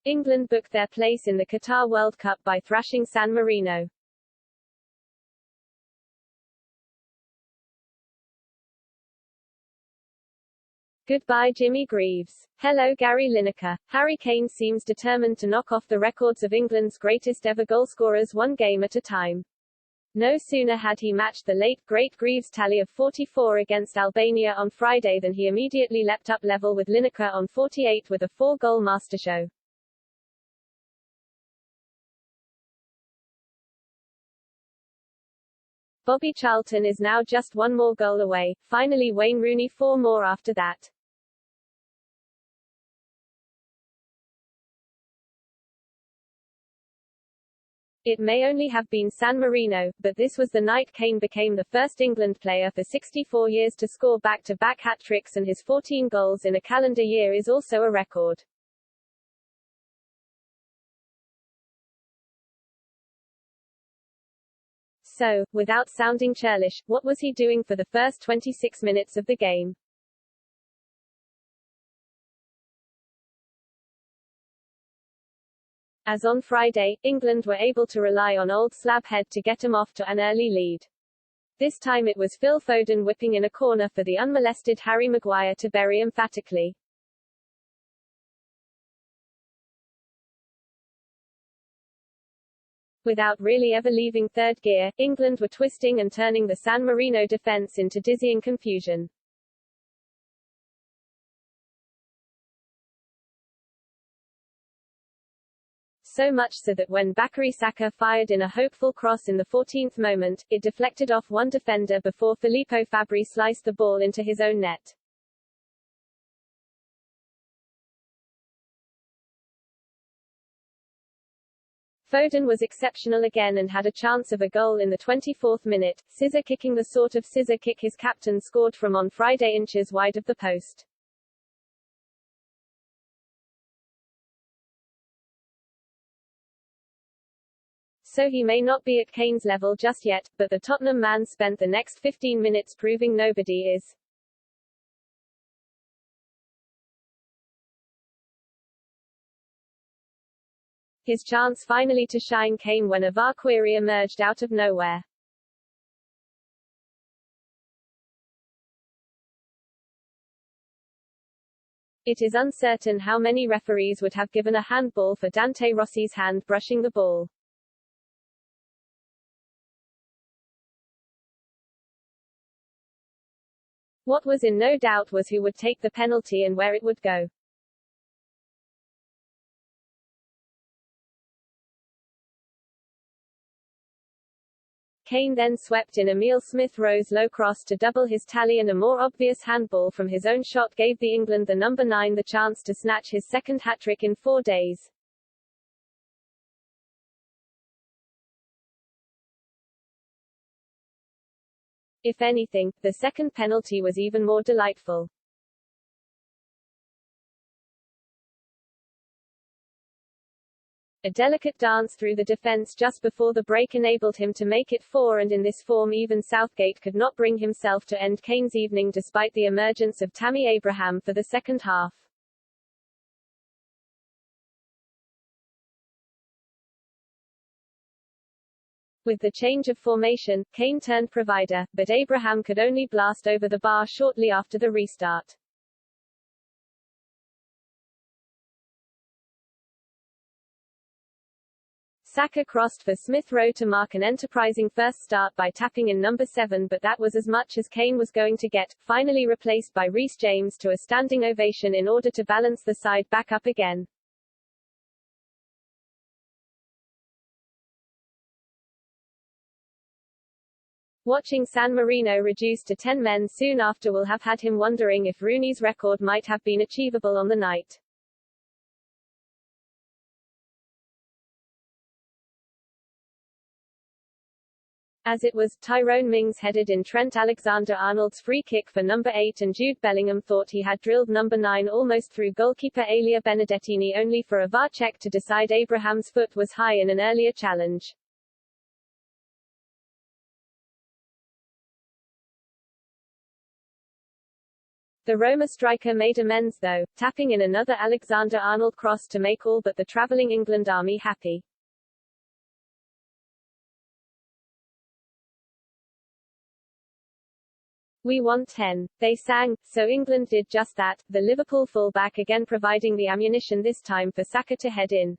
England booked their place in the Qatar World Cup by thrashing San Marino. Goodbye Jimmy Greaves. Hello Gary Lineker. Harry Kane seems determined to knock off the records of England's greatest ever goalscorers one game at a time. No sooner had he matched the late, great Greaves' tally of 44 against Albania on Friday than he immediately leapt up level with Lineker on 48 with a 4-goal mastershow. Bobby Charlton is now just one more goal away, finally Wayne Rooney 4 more after that. It may only have been San Marino, but this was the night Kane became the first England player for 64 years to score back-to-back hat-tricks, and his 14 goals in a calendar year is also a record. So, without sounding churlish, what was he doing for the first 26 minutes of the game? As on Friday, England were able to rely on old Slabhead to get them off to an early lead. This time it was Phil Foden whipping in a corner for the unmolested Harry Maguire to bury emphatically. Without really ever leaving third gear, England were twisting and turning the San Marino defense into dizzying confusion. So much so that when Bakary Saka fired in a hopeful cross in the 14th moment, it deflected off one defender before Filippo Fabri sliced the ball into his own net. Foden was exceptional again and had a chance of a goal in the 24th minute, scissor kicking the sort of scissor kick his captain scored from on Friday inches wide of the post. So he may not be at Kane's level just yet, but the Tottenham man spent the next 15 minutes proving nobody is. His chance finally to shine came when ov3r query emerged out of nowhere. It is uncertain how many referees would have given a handball for Dante Rossi's hand brushing the ball. What was in no doubt was who would take the penalty and where it would go. Kane then swept in Emile Smith-Rowe's low cross to double his tally, and a more obvious handball from his own shot gave the England the number 9 the chance to snatch his second hat-trick in 4 days. If anything, the second penalty was even more delightful. A delicate dance through the defense just before the break enabled him to make it 4, and in this form even Southgate could not bring himself to end Kane's evening despite the emergence of Tammy Abraham for the second half. With the change of formation, Kane turned provider, but Abraham could only blast over the bar shortly after the restart. Saka crossed for Smith-Rowe to mark an enterprising first start by tapping in number 7, but that was as much as Kane was going to get, finally replaced by Reece James to a standing ovation in order to balance the side back up again. Watching San Marino reduced to 10 men soon after will have had him wondering if Rooney's record might have been achievable on the night. As it was, Tyrone Mings headed in Trent Alexander-Arnold's free kick for number 8, and Jude Bellingham thought he had drilled number 9 almost through goalkeeper Elia Benedettini, only for a VAR check to decide Abraham's foot was high in an earlier challenge. The Roma striker made amends though, tapping in another Alexander-Arnold cross to make all but the travelling England army happy. "We want 10. They sang, so England did just that, the Liverpool full-back again providing the ammunition this time for Saka to head in.